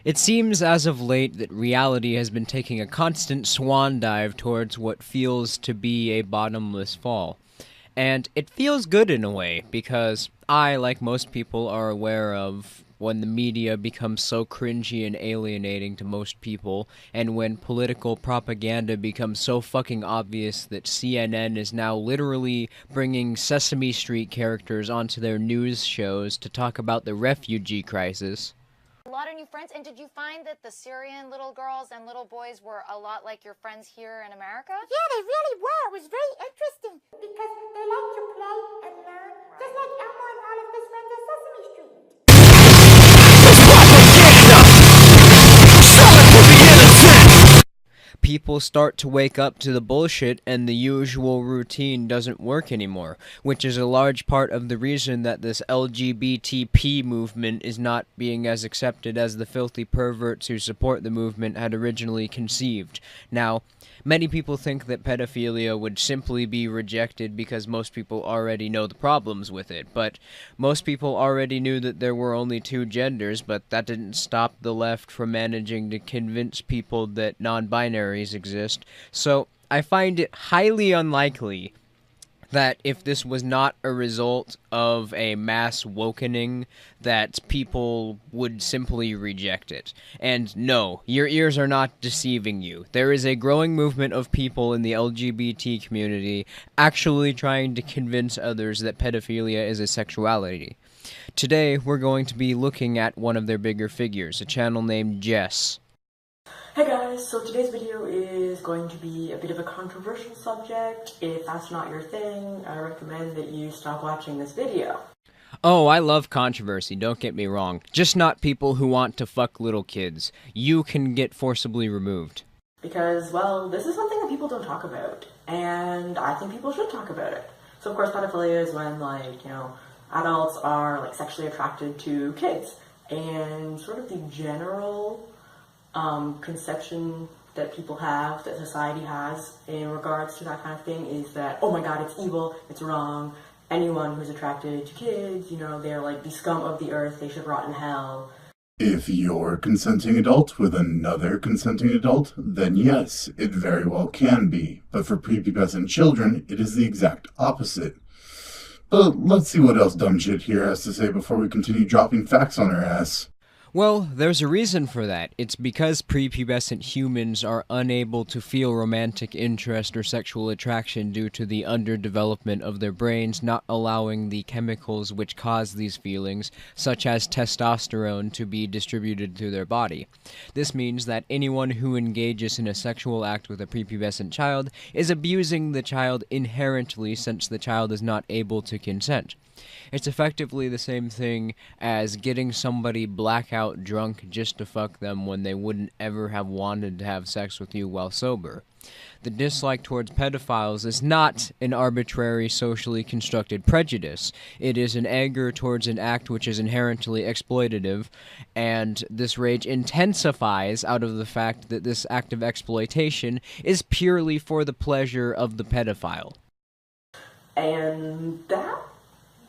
It seems as of late that reality has been taking a constant swan dive towards what feels to be a bottomless fall. And it feels good in a way, because I, like most people, are aware of when the media becomes so cringy and alienating to most people, and when political propaganda becomes so fucking obvious that CNN is now literally bringing Sesame Street characters onto their news shows to talk about the refugee crisis. A lot of new friends, and did you find that the Syrian little girls and little boys were a lot like your friends here in America? Yeah, they really were. It was very interesting because they like to play and learn, just like Elmo and all of his friends at Sesame Street. People start to wake up to the bullshit and the usual routine doesn't work anymore, which is a large part of the reason that this LGBTP movement is not being as accepted as the filthy perverts who support the movement had originally conceived. Now, many people think that pedophilia would simply be rejected because most people already know the problems with it, but most people already knew that there were only two genders, but that didn't stop the left from managing to convince people that non-binaries exist. So I find it highly unlikely that if this was not a result of a mass wokening, that people would simply reject it. And no, your ears are not deceiving you. There is a growing movement of people in the LGBT community actually trying to convince others that pedophilia is a sexuality. Today, we're going to be looking at one of their bigger figures, a channel named Jess. Hey guys, so today's video is going to be a bit of a controversial subject. If that's not your thing, I recommend that you stop watching this video. Oh, I love controversy, don't get me wrong. Just not people who want to fuck little kids. You can get forcibly removed. Because, well, this is something that people don't talk about, and I think people should talk about it. So of course pedophilia is when, like, you know, adults are, like, sexually attracted to kids. And sort of the general conception that people have, that society has in regards to that kind of thing is that, oh my god, it's evil, it's wrong, anyone who's attracted to kids, you know, they're like the scum of the earth, they should rot in hell. If you're a consenting adult with another consenting adult, then yes, it very well can be. But for prepubescent children, it is the exact opposite. But let's see what else dumb shit here has to say before we continue dropping facts on her ass. Well, there's a reason for that. It's because prepubescent humans are unable to feel romantic interest or sexual attraction due to the underdevelopment of their brains not allowing the chemicals which cause these feelings, such as testosterone, to be distributed through their body. This means that anyone who engages in a sexual act with a prepubescent child is abusing the child inherently since the child is not able to consent. It's effectively the same thing as getting somebody blackout drunk just to fuck them when they wouldn't ever have wanted to have sex with you while sober. The dislike towards pedophiles is not an arbitrary socially constructed prejudice. It is an anger towards an act which is inherently exploitative, and this rage intensifies out of the fact that this act of exploitation is purely for the pleasure of the pedophile. And that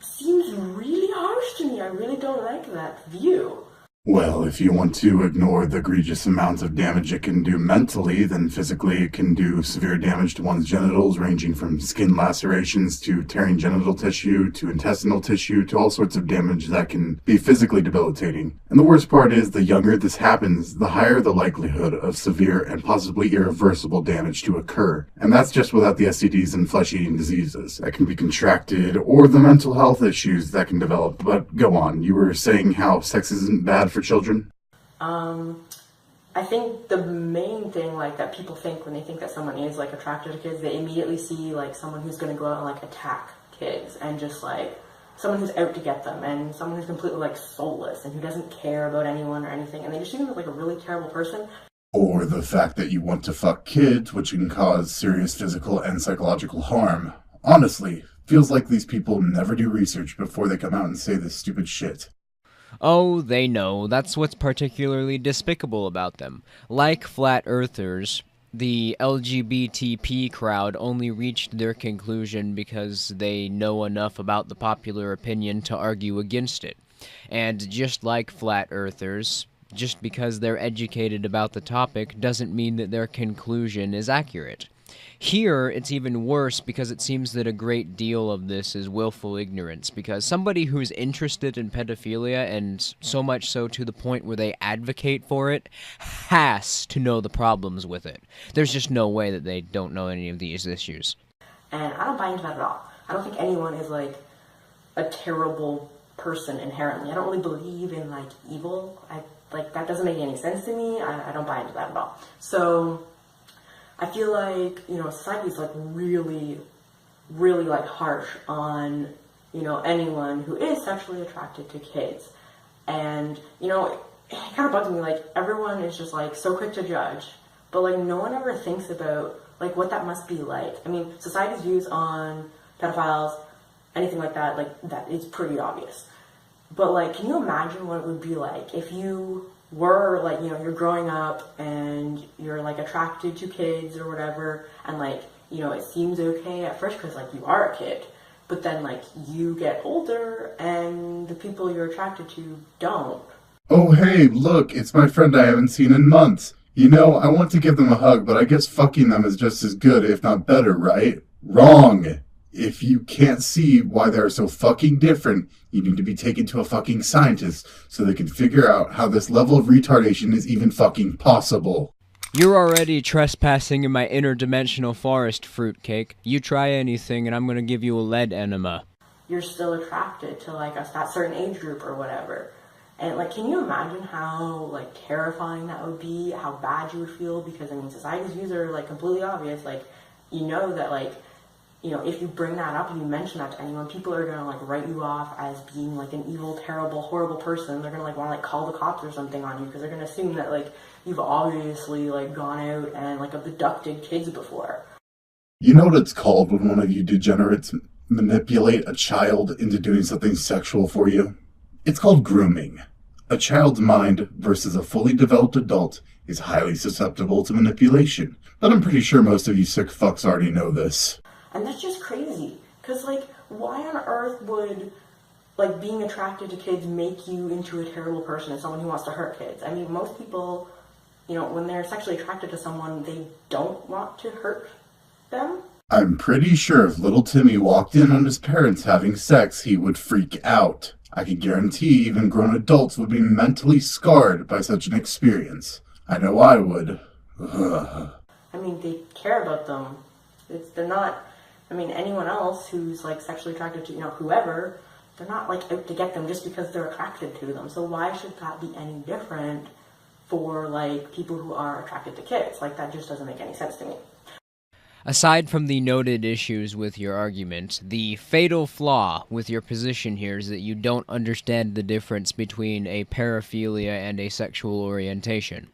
seems really harsh to me. I really don't like that view. Well, if you want to ignore the egregious amounts of damage it can do mentally, then physically it can do severe damage to one's genitals, ranging from skin lacerations to tearing genital tissue to intestinal tissue to all sorts of damage that can be physically debilitating. And the worst part is, the younger this happens, the higher the likelihood of severe and possibly irreversible damage to occur. And that's just without the STDs and flesh-eating diseases that can be contracted or the mental health issues that can develop. But go on, you were saying how sex isn't bad for children? I think the main thing, like, that people think when they think that someone is, like, attracted to kids, they immediately see, like, someone who's gonna go out and, like, attack kids, and just, like, someone who's out to get them, and someone who's completely, like, soulless, and who doesn't care about anyone or anything, and they just see them as, like, a really terrible person. Or the fact that you want to fuck kids, which can cause serious physical and psychological harm. Honestly, feels like these people never do research before they come out and say this stupid shit. Oh, they know. That's what's particularly despicable about them. Like flat earthers, the LGBTP crowd only reached their conclusion because they know enough about the popular opinion to argue against it. And just like flat earthers, just because they're educated about the topic doesn't mean that their conclusion is accurate. Here, it's even worse because it seems that a great deal of this is willful ignorance, because somebody who's interested in pedophilia, and so much so to the point where they advocate for it, has to know the problems with it. There's just no way that they don't know any of these issues. And I don't buy into that at all. I don't think anyone is, like, a terrible person inherently. I don't really believe in, like, evil. That doesn't make any sense to me. I don't buy into that at all. So I feel like, society is, like, really, really, like, harsh on, anyone who is sexually attracted to kids. And, it kind of bugs me, like, everyone is just, like, so quick to judge, but, like, no one ever thinks about, like, what that must be like. I mean, society's views on pedophiles, anything like that, that is pretty obvious. But, like, can you imagine what it would be like if you were, like, you're growing up and you're, like, attracted to kids or whatever, and, like, it seems okay at first because, like, you are a kid, but then, like, you get older and the people you're attracted to don't. Oh, hey, look, it's my friend I haven't seen in months. I want to give them a hug, but I guess fucking them is just as good, if not better, right? Wrong! If you can't see why they're so fucking different, you need to be taken to a fucking scientist so they can figure out how this level of retardation is even fucking possible. You're already trespassing in my interdimensional forest, fruitcake. You try anything and I'm gonna give you a lead enema. You're still attracted to, like, that certain age group or whatever. And, like, can you imagine how, like, terrifying that would be? How bad you would feel? Because, I mean, society's views are, like, completely obvious. Like, that, like, if you bring that up and you mention that to anyone, people are going to, like, write you off as being, like, an evil, terrible, horrible person. They're going to, like, want to, like, call the cops or something on you because they're going to assume that, like, you've obviously, like, gone out and, like, abducted kids before. You know what it's called when one of you degenerates manipulate a child into doing something sexual for you? It's called grooming. A child's mind versus a fully developed adult is highly susceptible to manipulation, but I'm pretty sure most of you sick fucks already know this. And that's just crazy, because, like, why on earth would, like, being attracted to kids make you into a terrible person and someone who wants to hurt kids? I mean, most people, when they're sexually attracted to someone, they don't want to hurt them. I'm pretty sure if little Timmy walked in on his parents having sex, he would freak out. I can guarantee even grown adults would be mentally scarred by such an experience. I know I would. Ugh. I mean, they care about them. They're not, anyone else who's, like, sexually attracted to, whoever, they're not, like, out to get them just because they're attracted to them. So why should that be any different for, like, people who are attracted to kids? Like, that just doesn't make any sense to me. Aside from the noted issues with your argument, the fatal flaw with your position here is that you don't understand the difference between a paraphilia and a sexual orientation.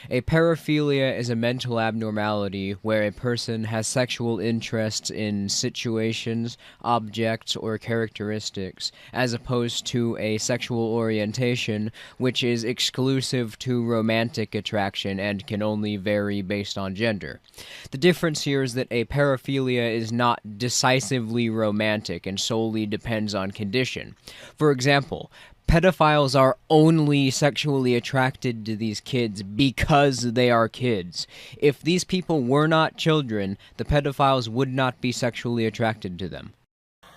A paraphilia is a mental abnormality where a person has sexual interests in situations, objects, or characteristics, as opposed to a sexual orientation, which is exclusive to romantic attraction and can only vary based on gender. The difference here is that a paraphilia is not decisively romantic and solely depends on condition. For example, pedophiles are only sexually attracted to these kids because they are kids. If these people were not children, the pedophiles would not be sexually attracted to them.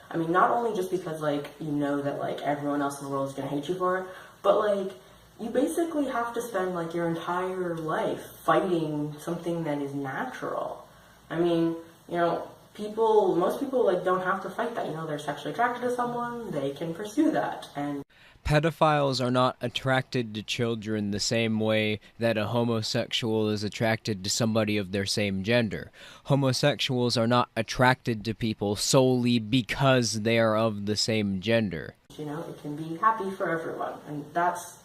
I mean, not only just because, like, that, like, everyone else in the world is going to hate you for it, but, like, you basically have to spend, like, your entire life fighting something that is natural. I mean, most people, like, don't have to fight that. They're sexually attracted to someone, they can pursue that, and pedophiles are not attracted to children the same way that a homosexual is attracted to somebody of their same gender. Homosexuals are not attracted to people solely because they are of the same gender. It can be happy for everyone, and that's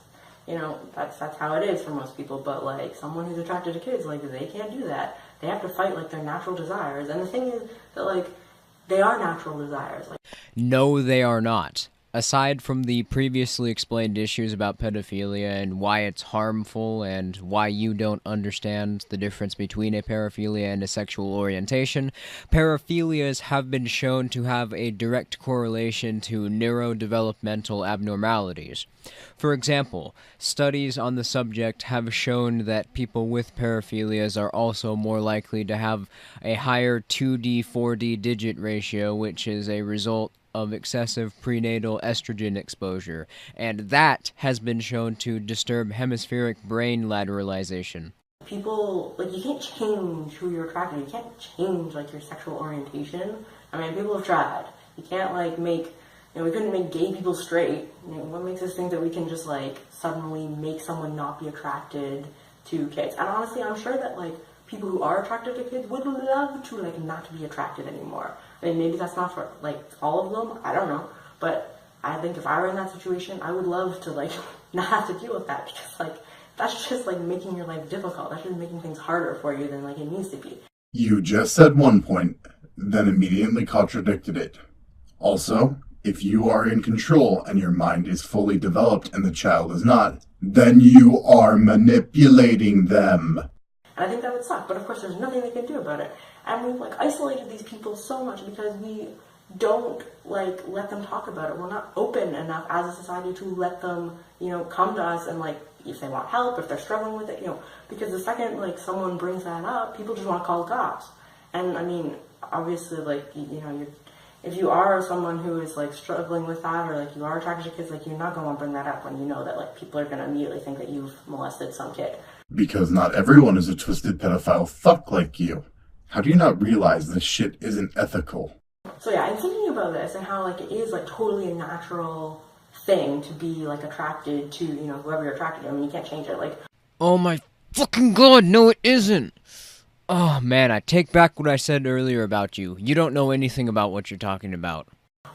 how it is for most people, but, like, someone who's attracted to kids, like, they can't do that. They have to fight, like, their natural desires, and the thing is that, like, they are natural desires. Like, no, they are not. Aside from the previously explained issues about pedophilia and why it's harmful and why you don't understand the difference between a paraphilia and a sexual orientation, paraphilias have been shown to have a direct correlation to neurodevelopmental abnormalities. For example, studies on the subject have shown that people with paraphilias are also more likely to have a higher 2D/4D digit ratio, which is a result of excessive prenatal estrogen exposure, and that has been shown to disturb hemispheric brain lateralization. People, like, you can't change who you're attracted to. You can't change, like, your sexual orientation. I mean, people have tried. You can't, like, make, we couldn't make gay people straight. What makes us think that we can just, like, suddenly make someone not be attracted to kids? And honestly, I'm sure that, like, people who are attracted to kids would love to, like, not be attracted anymore. I mean, maybe that's not for, like, all of them. I don't know. But I think if I were in that situation, I would love to, like, not have to deal with that. Because, like, that's just, like, making your life difficult. That's just making things harder for you than, like, it needs to be. You just said one point, then immediately contradicted it. Also, if you are in control and your mind is fully developed and the child is not, then you are manipulating them. And I think that would suck, but of course there's nothing they can do about it. And we've, like, isolated these people so much because we don't, like, let them talk about it. We're not open enough as a society to let them, come to us and, like, if they want help, if they're struggling with it, because the second, like, someone brings that up, people just want to call the cops. And, I mean, obviously, like, if you are someone who is, like, struggling with that, or, like, you are attracted to kids, like, you're not going to want to bring that up when you know that, like, people are going to immediately think that you've molested some kid. Because not everyone is a twisted pedophile fuck like you. How do you not realize this shit isn't ethical? So yeah, I'm thinking about this and how, like, it is, like, totally a natural thing to be, like, attracted to, whoever you're attracted to. I mean, you can't change it, like... Oh my fucking god, no it isn't! Oh man, I take back what I said earlier about you. You don't know anything about what you're talking about.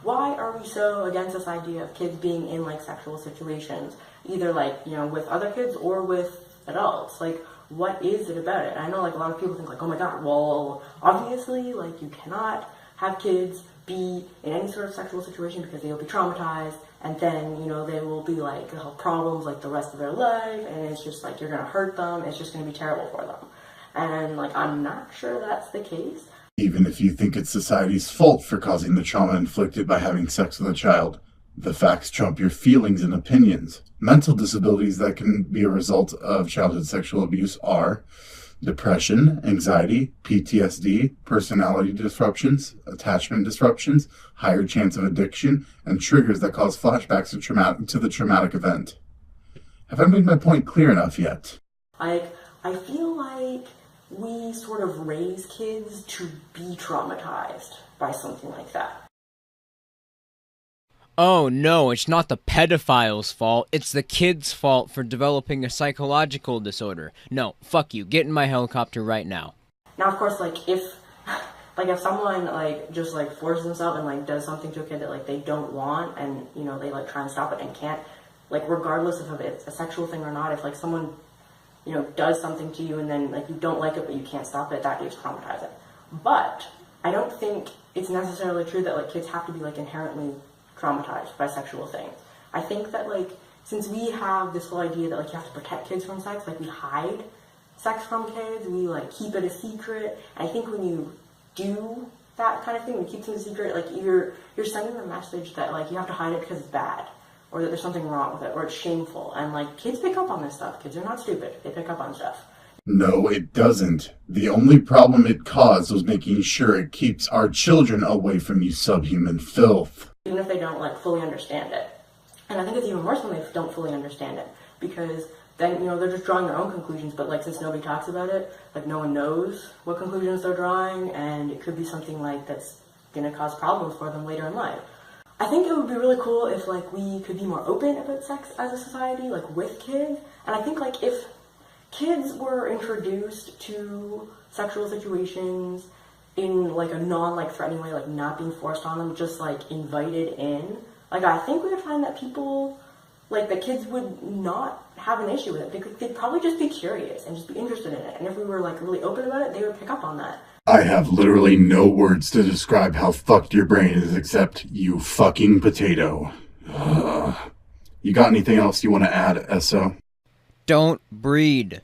Why are we so against this idea of kids being in, like, sexual situations? Either, like, with other kids or with adults? Like, what is it about it? I know, like, a lot of people think, like, oh my god, well, obviously, like, you cannot have kids be in any sort of sexual situation because they'll be traumatized, and then, they will be, like, they'll have problems, like, the rest of their life, and it's just, like, you're gonna hurt them, it's just gonna be terrible for them. And, like, I'm not sure that's the case. Even if you think it's society's fault for causing the trauma inflicted by having sex with a child, the facts trump your feelings and opinions. Mental disabilities that can be a result of childhood sexual abuse are depression, anxiety, PTSD, personality disruptions, attachment disruptions, higher chance of addiction, and triggers that cause flashbacks to the traumatic event. Have I made my point clear enough yet? Like, I feel like we sort of raise kids to be traumatized by something like that. Oh no, it's not the pedophile's fault, it's the kid's fault for developing a psychological disorder. No, fuck you, get in my helicopter right now. Now, of course, like, if someone, like, just, like, forces themselves and, like, does something to a kid that, like, they don't want, and, they, like, try and stop it and can't, like, regardless of if it's a sexual thing or not, if, like, someone, does something to you and then, like, you don't like it but you can't stop it, that is traumatizing. But I don't think it's necessarily true that, like, kids have to be, like, inherently traumatized by sexual things. I think that, like, since we have this whole idea that, like, you have to protect kids from sex, like, we hide sex from kids, we, like, keep it a secret. I think when you do that kind of thing, we keep things a secret, like, you're sending a message that, like, you have to hide it because it's bad, or that there's something wrong with it, or it's shameful. And, like, kids pick up on this stuff. Kids are not stupid. They pick up on stuff. No, it doesn't. The only problem it caused was making sure it keeps our children away from you subhuman filth. Even if they don't, like, fully understand it. And I think it's even worse when they don't fully understand it, because then, they're just drawing their own conclusions, but, like, since nobody talks about it, like, no one knows what conclusions they're drawing, and it could be something, like, that's gonna cause problems for them later in life. I think it would be really cool if, like, we could be more open about sex as a society, like, with kids, and I think, like, if kids were introduced to sexual situations in, like, a non-threatening way, like, not being forced on them, just, like, invited in, like, I think we would find that people, like, the kids would not have an issue with it. They'd probably just be curious and just be interested in it. And if we were, like, really open about it, they would pick up on that. I have literally no words to describe how fucked your brain is except you fucking potato. You got anything else you want to add, Eso? Don't breed.